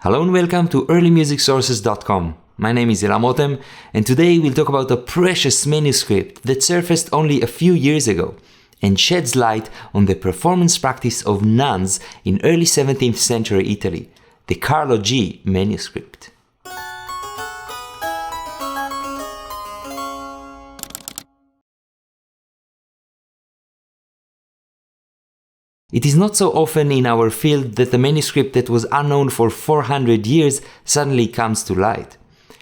Hello and welcome to earlymusicsources.com. My name is Elam Motem, and today we'll talk about a precious manuscript that surfaced only a few years ago and sheds light on the performance practice of nuns in early 17th century Italy, the Carlo G manuscript. It is not so often in our field that a manuscript that was unknown for 400 years suddenly comes to light.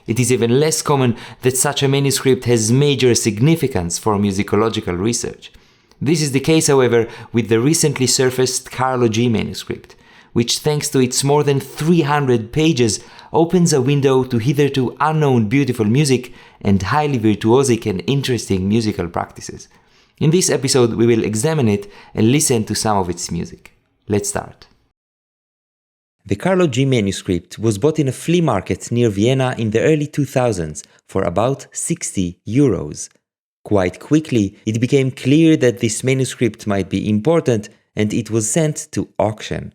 It is even less common that such a manuscript has major significance for musicological research. This is the case, however, with the recently surfaced Carlo G manuscript, which thanks to its more than 300 pages opens a window to hitherto unknown beautiful music and highly virtuosic and interesting musical practices. In this episode, we will examine it and listen to some of its music. Let's start. The Carlo G manuscript was bought in a flea market near Vienna in the early 2000s for about 60 euros. Quite quickly, it became clear that this manuscript might be important and it was sent to auction.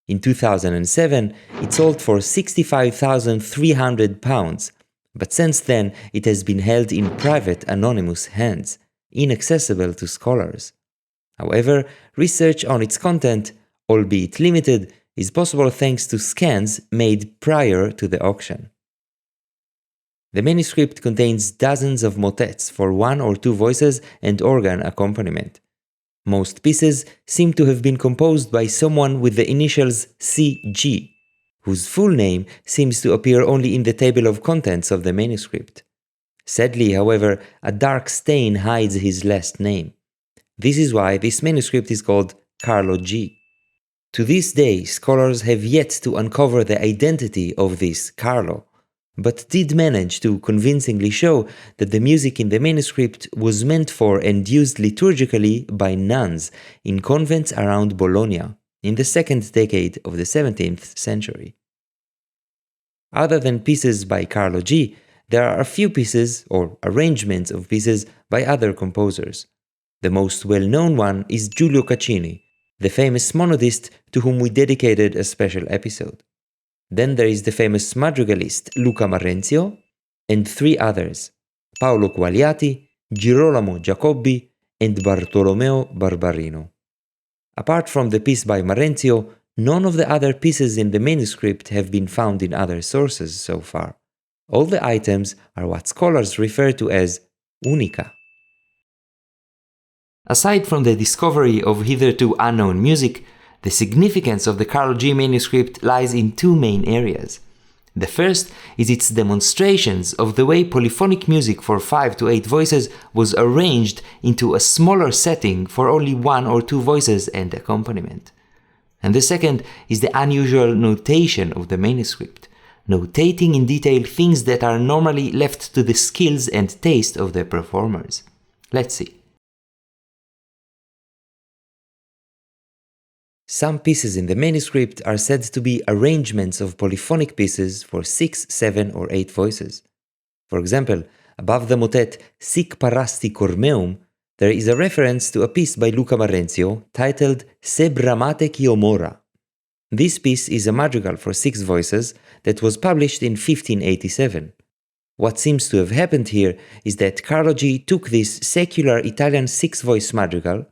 In 2007, it sold for £65,300, but since then it has been held in private anonymous hands, inaccessible to scholars. However, research on its content, albeit limited, is possible thanks to scans made prior to the auction. The manuscript contains dozens of motets for one or two voices and organ accompaniment. Most pieces seem to have been composed by someone with the initials C.G., whose full name seems to appear only in the table of contents of the manuscript. Sadly, however, a dark stain hides his last name. This is why this manuscript is called Carlo G. To this day, scholars have yet to uncover the identity of this Carlo, but did manage to convincingly show that the music in the manuscript was meant for and used liturgically by nuns in convents around Bologna in the second decade of the 17th century. Other than pieces by Carlo G, there are a few pieces, or arrangements of pieces, by other composers. The most well-known one is Giulio Caccini, the famous monodist to whom we dedicated a special episode. Then there is the famous madrigalist Luca Marenzio, and three others, Paolo Quagliati, Girolamo Giacobbi, and Bartolomeo Barbarino. Apart from the piece by Marenzio, none of the other pieces in the manuscript have been found in other sources so far. All the items are what scholars refer to as unica. Aside from the discovery of hitherto unknown music, the significance of the Carlo G manuscript lies in two main areas. The first is its demonstrations of the way polyphonic music for 5 to 8 voices was arranged into a smaller setting for only 1 or 2 voices and accompaniment. And the second is the unusual notation of the manuscript, notating in detail things that are normally left to the skills and taste of the performers. Let's see. Some pieces in the manuscript are said to be arrangements of polyphonic pieces for 6, 7, or 8 voices. For example, above the motet Sic parasti cor meum, there is a reference to a piece by Luca Marenzio titled Se bramate ch'io mora. This piece is a madrigal for 6 voices that was published in 1587. What seems to have happened here is that Carlo G took this secular Italian 6-voice madrigal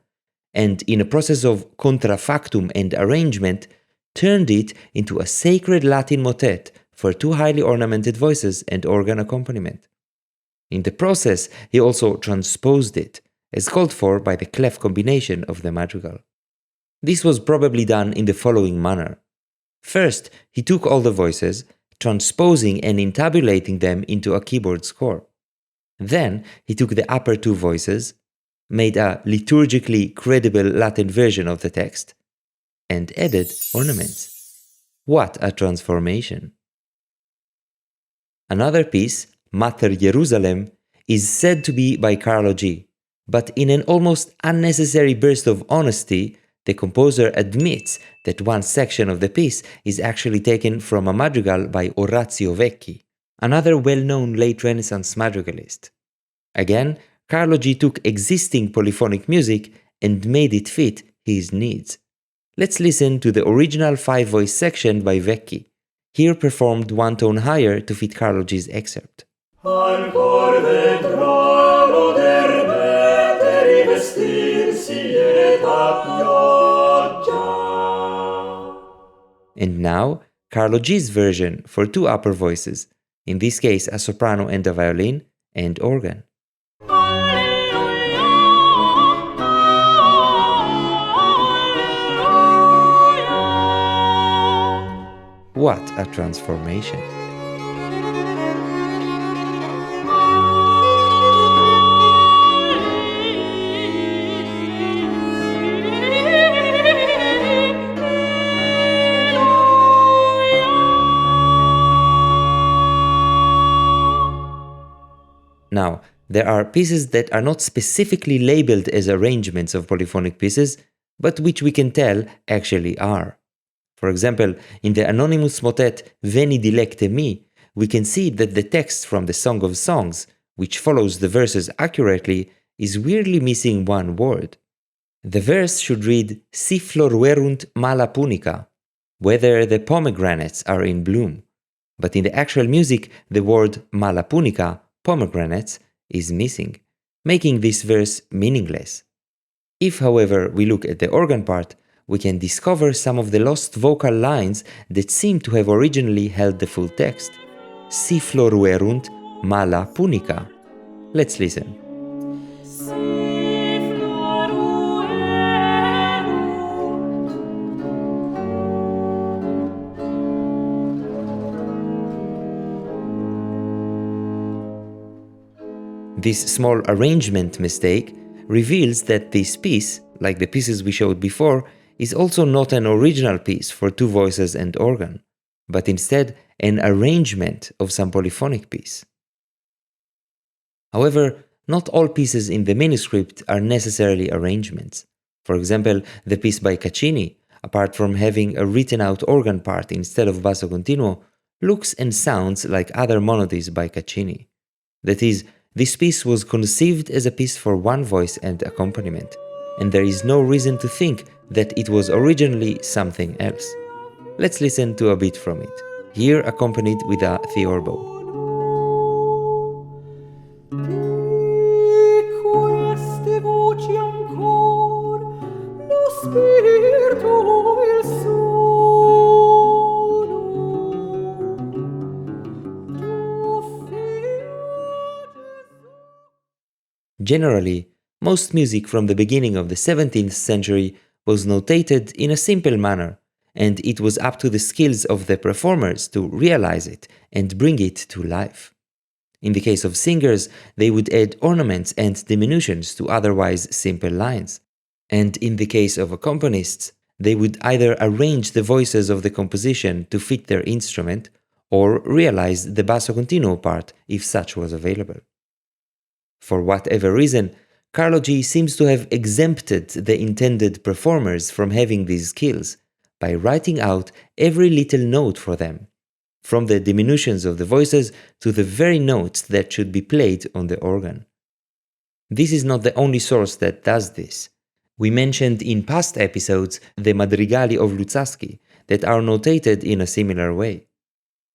and, in a process of contrafactum and arrangement, turned it into a sacred Latin motet for 2 highly ornamented voices and organ accompaniment. In the process, he also transposed it, as called for by the clef combination of the madrigal. This was probably done in the following manner. First, he took all the voices, transposing and intabulating them into a keyboard score. Then, he took the upper 2 voices, made a liturgically credible Latin version of the text, and added ornaments. What a transformation! Another piece, Mater Jerusalem, is said to be by Carlo G, but in an almost unnecessary burst of honesty, the composer admits that one section of the piece is actually taken from a madrigal by Orazio Vecchi, another well-known late Renaissance madrigalist. Again, Carlo G took existing polyphonic music and made it fit his needs. Let's listen to the original 5-voice section by Vecchi. here performed one tone higher to fit Carlo G's excerpt. Ancor vedranno d'erbette rivestirsi eta pioggia. And now, Carlo G's version for two upper voices, in this case a soprano and a violin, and organ. What a transformation! Now, there are pieces that are not specifically labeled as arrangements of polyphonic pieces, but which we can tell actually are. For example, in the anonymous motet Veni dilecte mi, we can see that the text from the Song of Songs, which follows the verses accurately, is weirdly missing one word. The verse should read Si floruerunt mala punica, whether the pomegranates are in bloom, but in the actual music the word mala punica, pomegranates, is missing, making this verse meaningless. If, however, we look at the organ part, we can discover some of the lost vocal lines that seem to have originally held the full text. Si floruerunt mala punica. Let's listen. This small arrangement mistake reveals that this piece, like the pieces we showed before, is also not an original piece for two voices and organ, but instead an arrangement of some polyphonic piece. However, not all pieces in the manuscript are necessarily arrangements. For example, the piece by Caccini, apart from having a written out organ part instead of basso continuo, looks and sounds like other monodies by Caccini. That is, this piece was conceived as a piece for one voice and accompaniment, and there is no reason to think that it was originally something else. Let's listen to a bit from it, here accompanied with a theorbo. Generally, most music from the beginning of the 17th century was notated in a simple manner, and it was up to the skills of the performers to realize it and bring it to life. In the case of singers, they would add ornaments and diminutions to otherwise simple lines. And in the case of accompanists, they would either arrange the voices of the composition to fit their instrument, or realize the basso continuo part if such was available. For whatever reason, Carlo G seems to have exempted the intended performers from having these skills by writing out every little note for them, from the diminutions of the voices to the very notes that should be played on the organ. This is not the only source that does this. We mentioned in past episodes the madrigali of Luzzaschi that are notated in a similar way.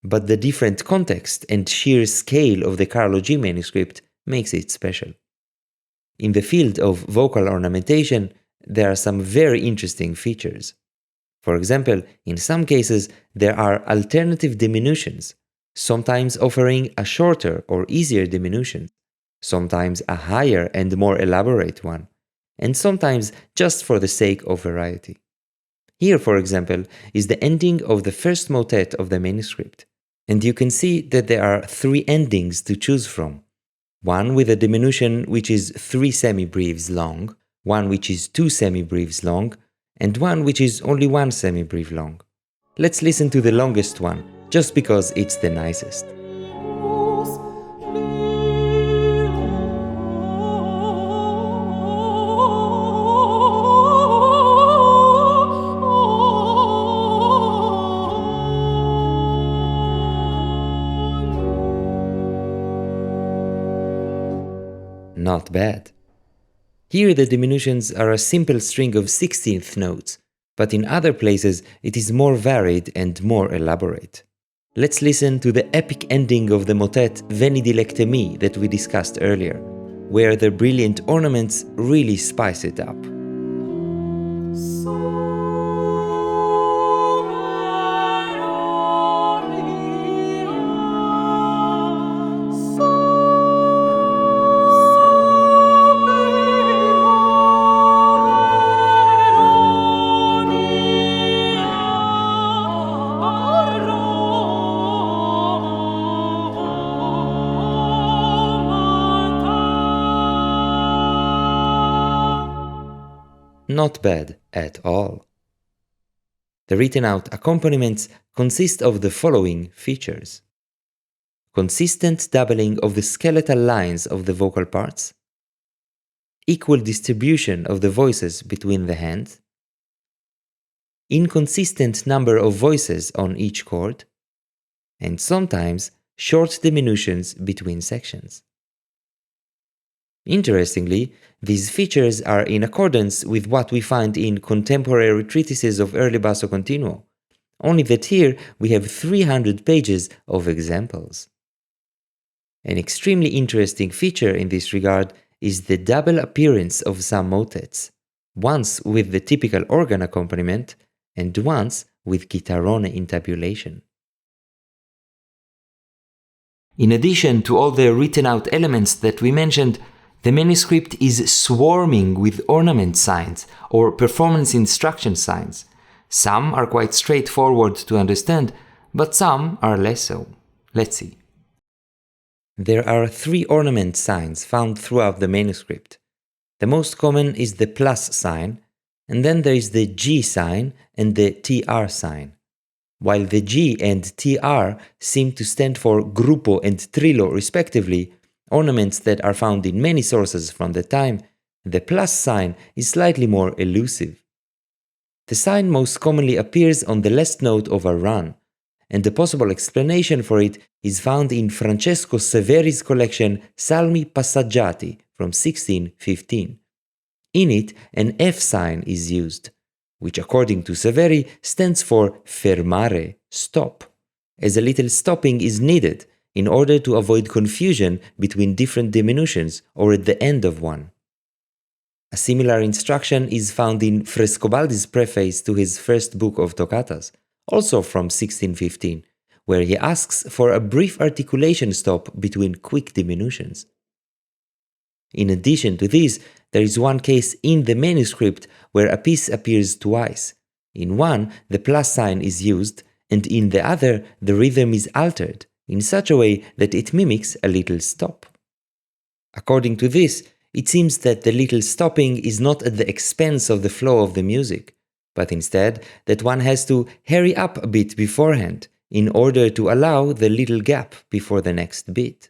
But the different context and sheer scale of the Carlo G manuscript makes it special. In the field of vocal ornamentation, there are some very interesting features. For example, in some cases, there are alternative diminutions, sometimes offering a shorter or easier diminution, sometimes a higher and more elaborate one, and sometimes just for the sake of variety. Here, for example, is the ending of the first motet of the manuscript, and you can see that there are three endings to choose from. One with a diminution which is 3 semibreves long, one which is 2 semibreves long, and one which is only 1 semibreve long. Let's listen to the longest one, just because it's the nicest. Not bad. Here the diminutions are a simple string of 16th notes, but in other places it is more varied and more elaborate. Let's listen to the epic ending of the motet Veni dilecte mi that we discussed earlier, where the brilliant ornaments really spice it up. Not bad at all. The written out accompaniments consist of the following features: consistent doubling of the skeletal lines of the vocal parts, equal distribution of the voices between the hands, inconsistent number of voices on each chord, and sometimes short diminutions between sections. Interestingly, these features are in accordance with what we find in contemporary treatises of early basso continuo, only that here we have 300 pages of examples. An extremely interesting feature in this regard is the double appearance of some motets, once with the typical organ accompaniment and once with chitarrone intabulation. In addition to all the written out elements that we mentioned, the manuscript is swarming with ornament signs or performance instruction signs. Some are quite straightforward to understand, but some are less so. Let's see. There are 3 ornament signs found throughout the manuscript. The most common is the plus sign, and then there is the G sign and the TR sign. While the G and TR seem to stand for gruppo and trillo respectively, ornaments that are found in many sources from the time, the plus sign is slightly more elusive. The sign most commonly appears on the last note of a run, and the possible explanation for it is found in Francesco Severi's collection Salmi Passaggiati from 1615. In it, an F sign is used, which according to Severi stands for fermare, stop, as a little stopping is needed in order to avoid confusion between different diminutions or at the end of one. A similar instruction is found in Frescobaldi's preface to his first book of toccatas, also from 1615, where he asks for a brief articulation stop between quick diminutions. In addition to this, there is one case in the manuscript where a piece appears twice. In one, the plus sign is used, and in the other, the rhythm is altered in such a way that it mimics a little stop. According to this, it seems that the little stopping is not at the expense of the flow of the music, but instead that one has to hurry up a bit beforehand in order to allow the little gap before the next beat.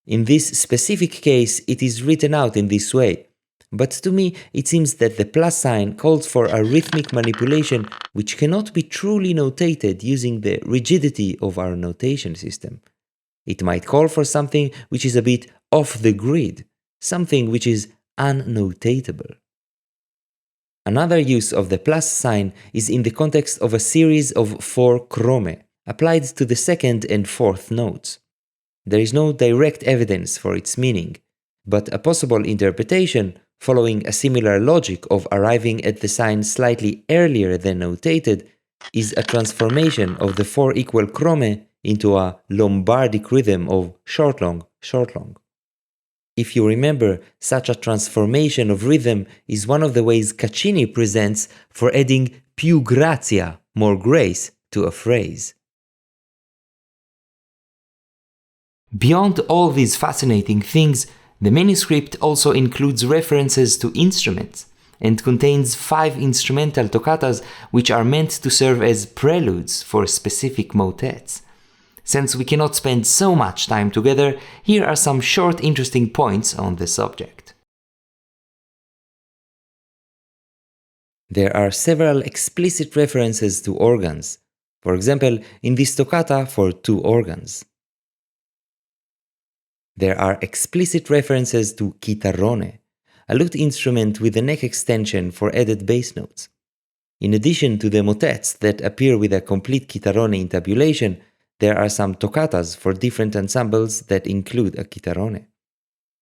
In this specific case, it is written out in this way, but to me it seems that the plus sign calls for a rhythmic manipulation which cannot be truly notated using the rigidity of our notation system. It might call for something which is a bit off the grid, something which is unnotatable. Another use of the plus sign is in the context of a series of 4 chrome, applied to the second and fourth notes. There is no direct evidence for its meaning, but a possible interpretation, following a similar logic of arriving at the sign slightly earlier than notated, is a transformation of the 4 equal chrome into a Lombardic rhythm of short-long, short-long. If you remember, such a transformation of rhythm is one of the ways Caccini presents for adding più grazia, more grace, to a phrase. Beyond all these fascinating things, the manuscript also includes references to instruments and contains 5 instrumental toccatas which are meant to serve as preludes for specific motets. Since we cannot spend so much time together, here are some short interesting points on the subject. There are several explicit references to organs, for example, in this toccata for 2 organs. There are explicit references to chitarrone, a lute instrument with a neck extension for added bass notes. In addition to the motets that appear with a complete chitarrone intabulation, There are some toccatas for different ensembles that include a chitarrone.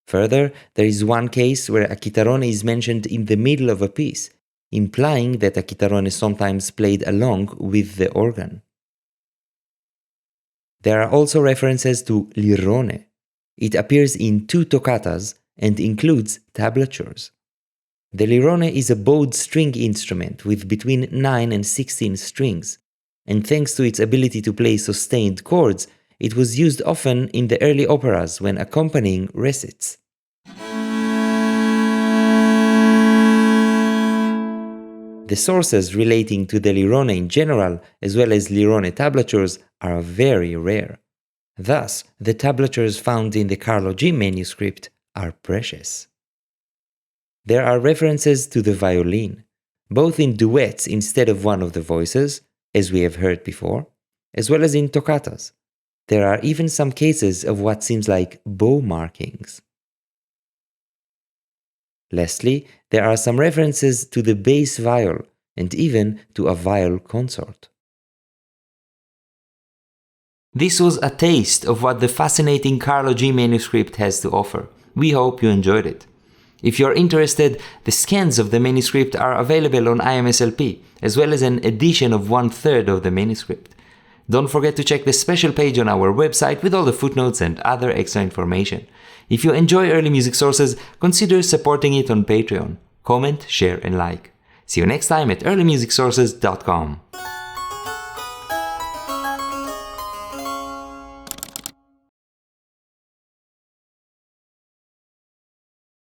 Further, there is one case where a chitarrone is mentioned in the middle of a piece, implying that a chitarrone sometimes played along with the organ. There are also references to lirone. It appears in 2 toccatas and includes tablatures. The lirone is a bowed string instrument with between 9 and 16 strings, and thanks to its ability to play sustained chords, it was used often in the early operas when accompanying recits. The sources relating to the lirone in general, as well as lirone tablatures, are very rare. Thus, the tablatures found in the Carlo G manuscript are precious. There are references to the violin, both in duets instead of one of the voices, as we have heard before, as well as in toccatas. There are even some cases of what seems like bow markings. Lastly, there are some references to the bass viol and even to a viol consort. This was a taste of what the fascinating Carlo G manuscript has to offer. We hope you enjoyed it. If you're interested, the scans of the manuscript are available on IMSLP, as well as an edition of 1/3 of the manuscript. Don't forget to check the special page on our website with all the footnotes and other extra information. If you enjoy Early Music Sources, consider supporting it on Patreon. Comment, share, and like. See you next time at earlymusicsources.com.